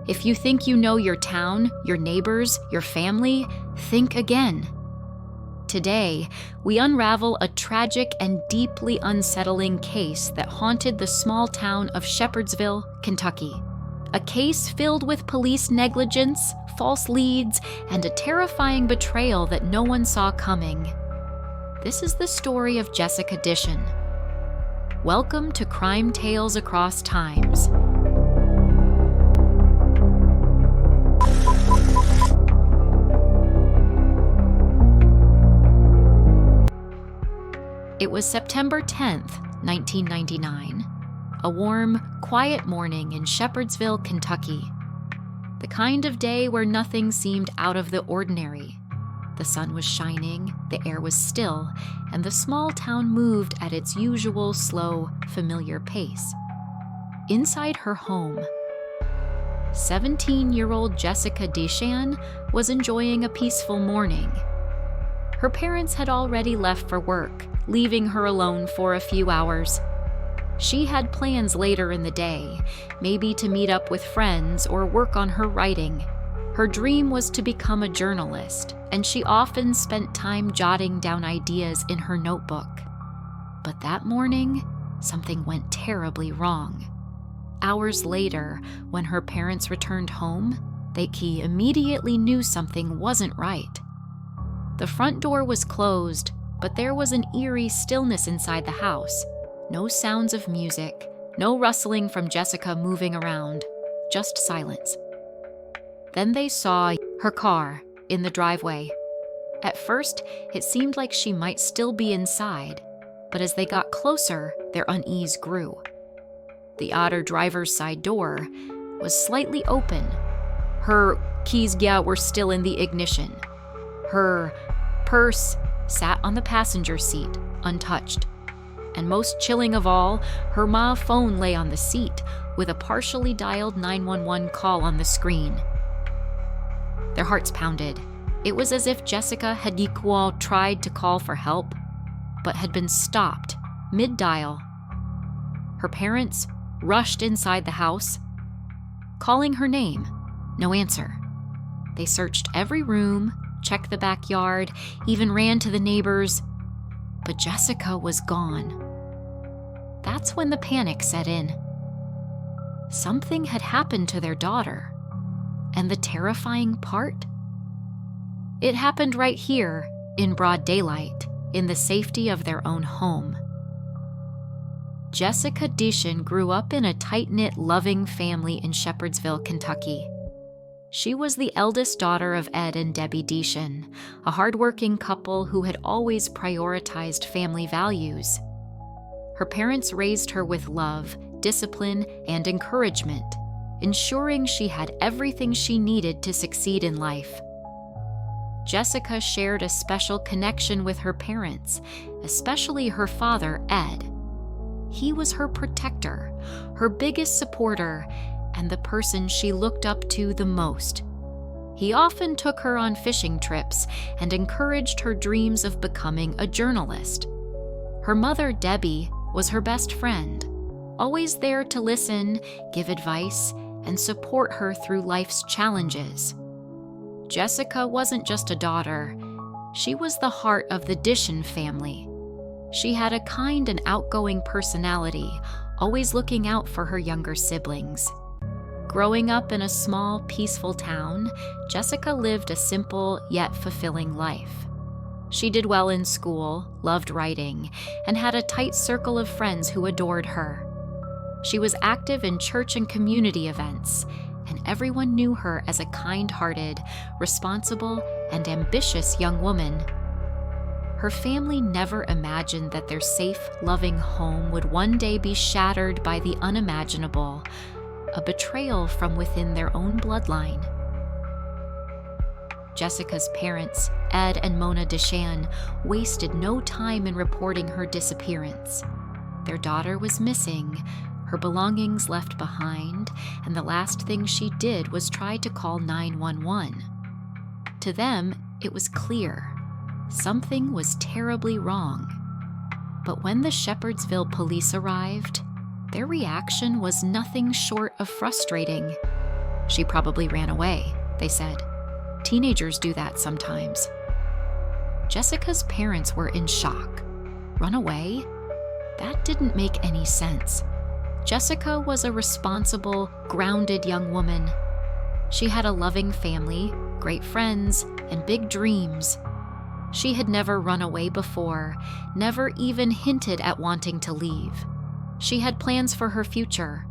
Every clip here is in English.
If you think you know your town, your neighbors, your family, think again. Today, we unravel a tragic and deeply unsettling case that haunted the small town of Shepherdsville, Kentucky. A case filled with police negligence, false leads, and a terrifying betrayal that no one saw coming. This is the story of Jessica Dishan. Welcome to Crime Tales Across Times. It was September 10th, 1999, a warm, quiet morning in Shepherdsville, Kentucky. The kind of day where nothing seemed out of the ordinary. The sun was shining, the air was still, and the small town moved at its usual slow, familiar pace. Inside her home, 17-year-old Jessica Dishan was enjoying a peaceful morning. Her parents had already left for work, leaving her alone for a few hours. She had plans later in the day, maybe to meet up with friends or work on her writing. Her dream was to become a journalist, and she often spent time jotting down ideas in her notebook. But that morning, something went terribly wrong. Hours later, when her parents returned home, they immediately knew something wasn't right. The front door was closed, but there was an eerie stillness inside the house. No sounds of music, no rustling from Jessica moving around, just silence. Then they saw her car in the driveway. At first, it seemed like she might still be inside, but as they got closer, their unease grew. The outer driver's side door was slightly open. Her keys, were still in the ignition. Her purse sat on the passenger seat, untouched. And most chilling of all, her mobile phone lay on the seat with a partially dialed 911 call on the screen. Their hearts pounded. It was as if Jessica had tried to call for help, but had been stopped mid-dial. Her parents rushed inside the house, calling her name. No answer. They searched every room, checked the backyard, even ran to the neighbors, but Jessica was gone. That's when the panic set in. Something had happened to their daughter. And the terrifying part? It happened right here, in broad daylight, in the safety of their own home. Jessica Dishan grew up in a tight-knit, loving family in Shepherdsville, Kentucky. She was the eldest daughter of Ed and Debbie Dishan, a hardworking couple who had always prioritized family values. Her parents raised her with love, discipline, and encouragement, ensuring she had everything she needed to succeed in life. Jessica shared a special connection with her parents, especially her father, Ed. He was her protector, her biggest supporter, and the person she looked up to the most. He often took her on fishing trips and encouraged her dreams of becoming a journalist. Her mother, Debbie, was her best friend, always there to listen, give advice, and support her through life's challenges. Jessica wasn't just a daughter. She was the heart of the Dishan family. She had a kind and outgoing personality, always looking out for her younger siblings. Growing up in a small, peaceful town, Jessica lived a simple yet fulfilling life. She did well in school, loved writing, and had a tight circle of friends who adored her. She was active in church and community events, and everyone knew her as a kind-hearted, responsible, and ambitious young woman. Her family never imagined that their safe, loving home would one day be shattered by the unimaginable, a betrayal from within their own bloodline. Jessica's parents, Ed and Mona Dishan, wasted no time in reporting her disappearance. Their daughter was missing, her belongings left behind, and the last thing she did was try to call 911. To them, it was clear. Something was terribly wrong. But when the Shepherdsville police arrived, their reaction was nothing short of frustrating. "She probably ran away," they said. "Teenagers do that sometimes." Jessica's parents were in shock. Run away? That didn't make any sense. Jessica was a responsible, grounded young woman. She had a loving family, great friends, and big dreams. She had never run away before, never even hinted at wanting to leave. She had plans for her future.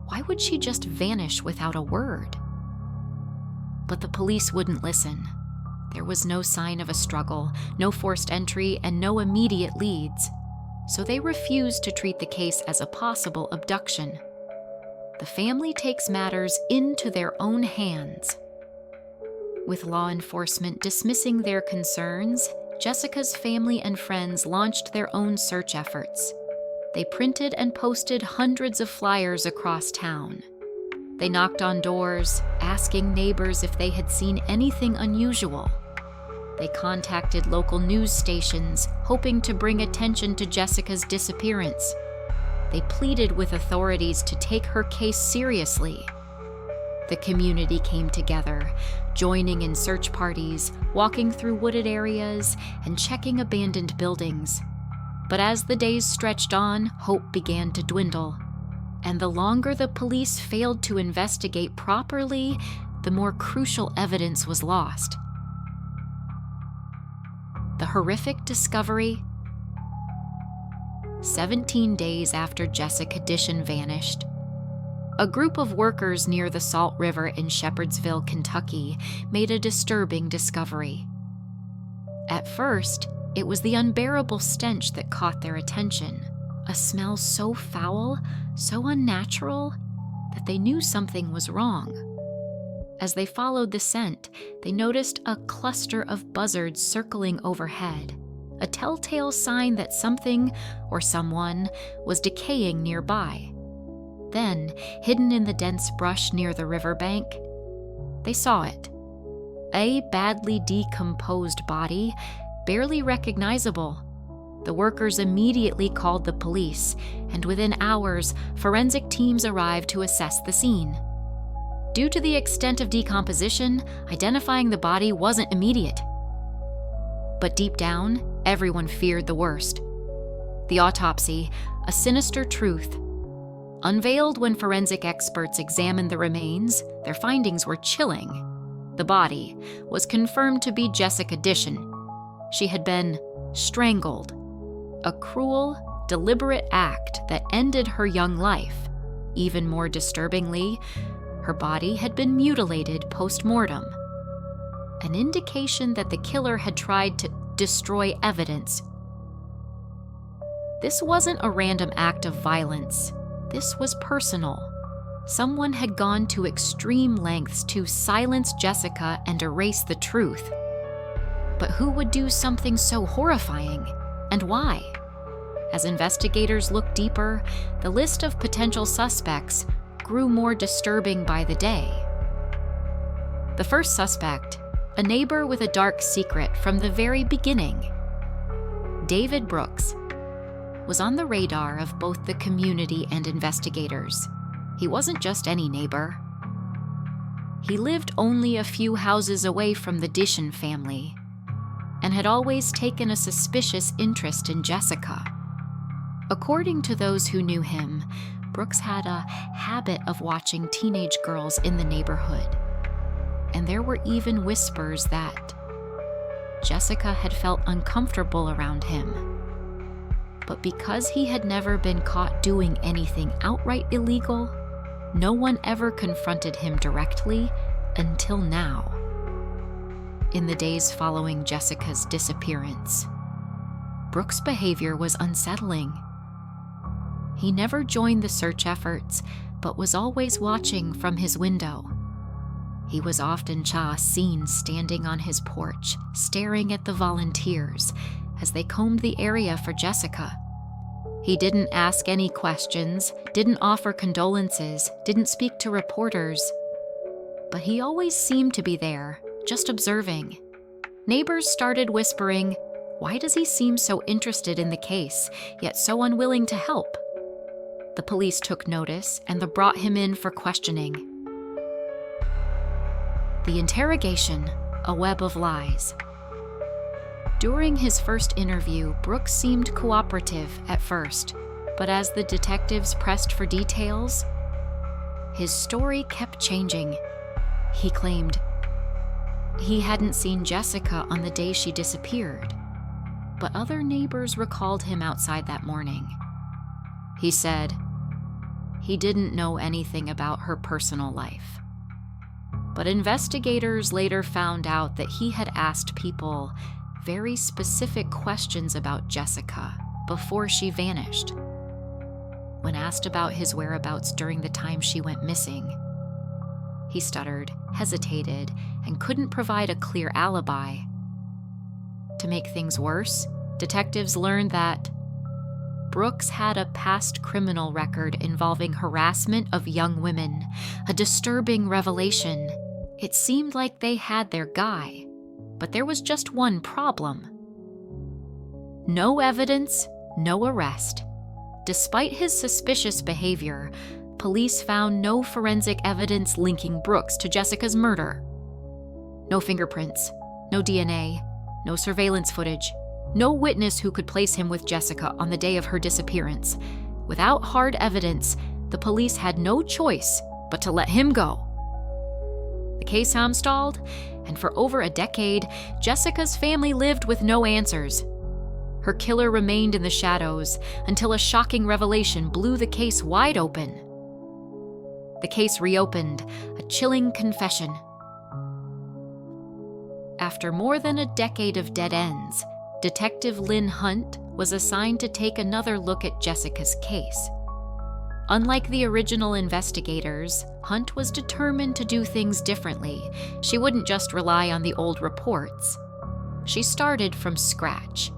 Why would she just vanish without a word? But the police wouldn't listen. There was no sign of a struggle, no forced entry, and no immediate leads, so they refused to treat the case as a possible abduction. The family takes matters into their own hands. With law enforcement dismissing their concerns, Jessica's family and friends launched their own search efforts. They printed and posted hundreds of flyers across town. They knocked on doors, asking neighbors if they had seen anything unusual. They contacted local news stations, hoping to bring attention to Jessica's disappearance. They pleaded with authorities to take her case seriously. The community came together, joining in search parties, walking through wooded areas, and checking abandoned buildings. But as the days stretched on, hope began to dwindle. And the longer the police failed to investigate properly, the more crucial evidence was lost. The horrific discovery: 17 days after Jessica Dishan vanished, a group of workers near the Salt River in Shepherdsville, Kentucky, made a disturbing discovery. At first, it was the unbearable stench that caught their attention, a smell so foul, so unnatural, that they knew something was wrong. As they followed the scent, they noticed a cluster of buzzards circling overhead, a telltale sign that something or someone was decaying nearby. Then, hidden in the dense brush near the riverbank, they saw it. A badly decomposed body, barely recognizable. The workers immediately called the police, and within hours, forensic teams arrived to assess the scene. Due to the extent of decomposition, identifying the body wasn't immediate. But deep down, everyone feared the worst. The autopsy, a sinister truth. Unveiled when forensic experts examined the remains, their findings were chilling. The body was confirmed to be Jessica Dishan. She had been strangled. A cruel, deliberate act that ended her young life. Even more disturbingly, her body had been mutilated post-mortem. An indication that the killer had tried to destroy evidence. This wasn't a random act of violence. This was personal. Someone had gone to extreme lengths to silence Jessica and erase the truth. But who would do something so horrifying, and why? As investigators looked deeper, the list of potential suspects grew more disturbing by the day. The first suspect, a neighbor with a dark secret from the very beginning. David Brooks was on the radar of both the community and investigators. He wasn't just any neighbor. He lived only a few houses away from the Dishan family and had always taken a suspicious interest in Jessica. According to those who knew him, Brooks had a habit of watching teenage girls in the neighborhood, and there were even whispers that Jessica had felt uncomfortable around him. But because he had never been caught doing anything outright illegal, no one ever confronted him directly until now. In the days following Jessica's disappearance, Brooks' behavior was unsettling. He never joined the search efforts, but was always watching from his window. He was often seen standing on his porch, staring at the volunteers as they combed the area for Jessica. He didn't ask any questions, didn't offer condolences, didn't speak to reporters. But he always seemed to be there, just observing. Neighbors started whispering, "Why does he seem so interested in the case, yet so unwilling to help?" The police took notice and brought him in for questioning. The interrogation, a web of lies. During his first interview, Brooks seemed cooperative at first, but as the detectives pressed for details, his story kept changing. He claimed he hadn't seen Jessica on the day she disappeared, but other neighbors recalled him outside that morning. He said he didn't know anything about her personal life. But investigators later found out that he had asked people very specific questions about Jessica before she vanished. When asked about his whereabouts during the time she went missing, he stuttered, hesitated, and couldn't provide a clear alibi. To make things worse, detectives learned that Brooks had a past criminal record involving harassment of young women, a disturbing revelation. It seemed like they had their guy, but there was just one problem. No evidence, no arrest. Despite his suspicious behavior, police found no forensic evidence linking Brooks to Jessica's murder. No fingerprints, no DNA, no surveillance footage, no witness who could place him with Jessica on the day of her disappearance. Without hard evidence, the police had no choice but to let him go. The case stalled, and for over a decade, Jessica's family lived with no answers. Her killer remained in the shadows until a shocking revelation blew the case wide open. The case reopened, a chilling confession. After more than a decade of dead ends, Detective Lynn Hunt was assigned to take another look at Jessica's case. Unlike the original investigators, Hunt was determined to do things differently. She wouldn't just rely on the old reports. She started from scratch.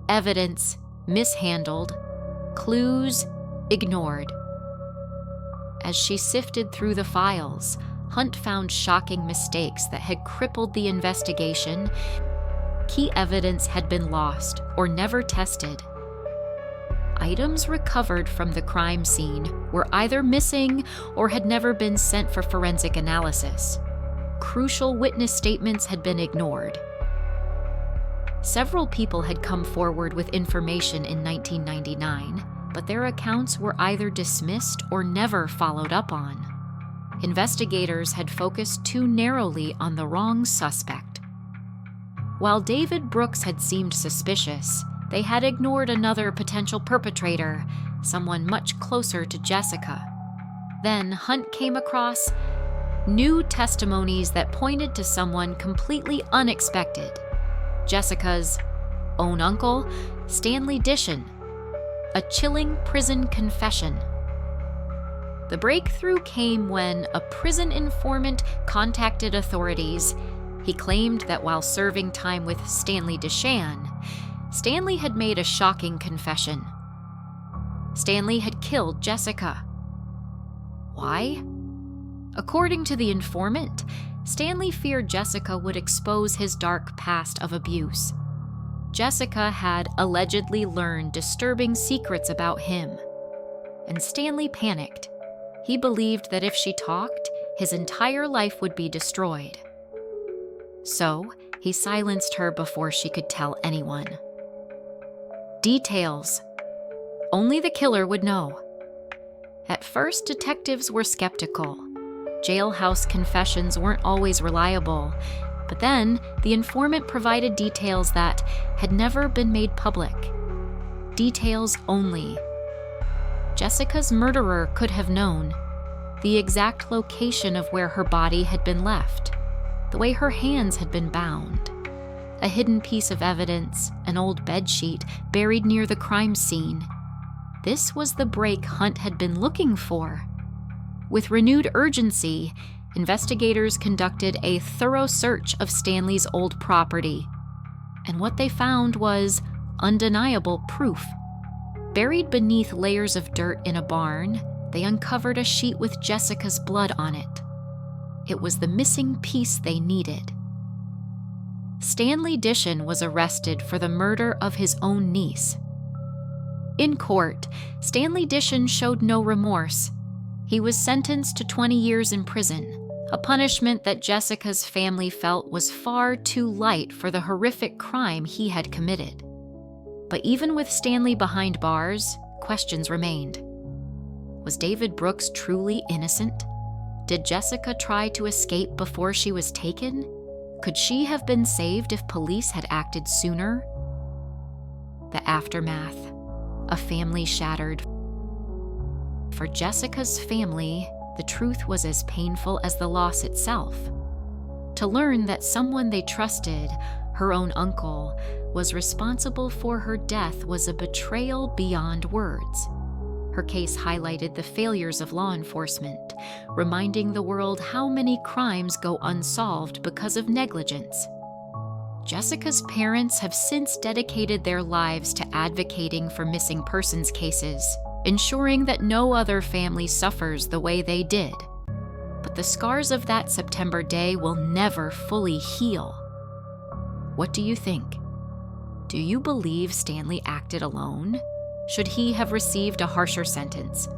Evidence mishandled, clues ignored. As she sifted through the files, Hunt found shocking mistakes that had crippled the investigation. Key evidence had been lost or never tested. Items recovered from the crime scene were either missing or had never been sent for forensic analysis. Crucial witness statements had been ignored. Several people had come forward with information in 1999, but their accounts were either dismissed or never followed up on. Investigators had focused too narrowly on the wrong suspect. While David Brooks had seemed suspicious, they had ignored another potential perpetrator, someone much closer to Jessica. Then Hunt came across new testimonies that pointed to someone completely unexpected: Jessica's own uncle, Stanley Dishan. A chilling prison confession. The breakthrough came when a prison informant contacted authorities. He claimed that while serving time with Stanley Dishan, Stanley had made a shocking confession. Stanley had killed Jessica. Why? According to the informant, Stanley feared Jessica would expose his dark past of abuse. Jessica had allegedly learned disturbing secrets about him, and Stanley panicked. He believed that if she talked, his entire life would be destroyed. So, he silenced her before she could tell anyone. Details. Only the killer would know. At first, detectives were skeptical. Jailhouse confessions weren't always reliable, but then the informant provided details that had never been made public. Details only. Jessica's murderer could have known the exact location of where her body had been left, the way her hands had been bound. A hidden piece of evidence, an old bedsheet buried near the crime scene. This was the break Hunt had been looking for. With renewed urgency, investigators conducted a thorough search of Stanley's old property, and what they found was undeniable proof. Buried beneath layers of dirt in a barn, they uncovered a sheet with Jessica's blood on it. It was the missing piece they needed. Stanley Dishan was arrested for the murder of his own niece. In court, Stanley Dishan showed no remorse. He was sentenced to 20 years in prison, a punishment that Jessica's family felt was far too light for the horrific crime he had committed. But even with Stanley behind bars, questions remained. Was David Brooks truly innocent? Did Jessica try to escape before she was taken? Could she have been saved if police had acted sooner? The aftermath. A family shattered. For Jessica's family, the truth was as painful as the loss itself. To learn that someone they trusted, her own uncle, was responsible for her death was a betrayal beyond words. Her case highlighted the failures of law enforcement, reminding the world how many crimes go unsolved because of negligence. Jessica's parents have since dedicated their lives to advocating for missing persons cases, ensuring that no other family suffers the way they did. But the scars of that September day will never fully heal. What do you think? Do you believe Stanley acted alone? Should he have received a harsher sentence?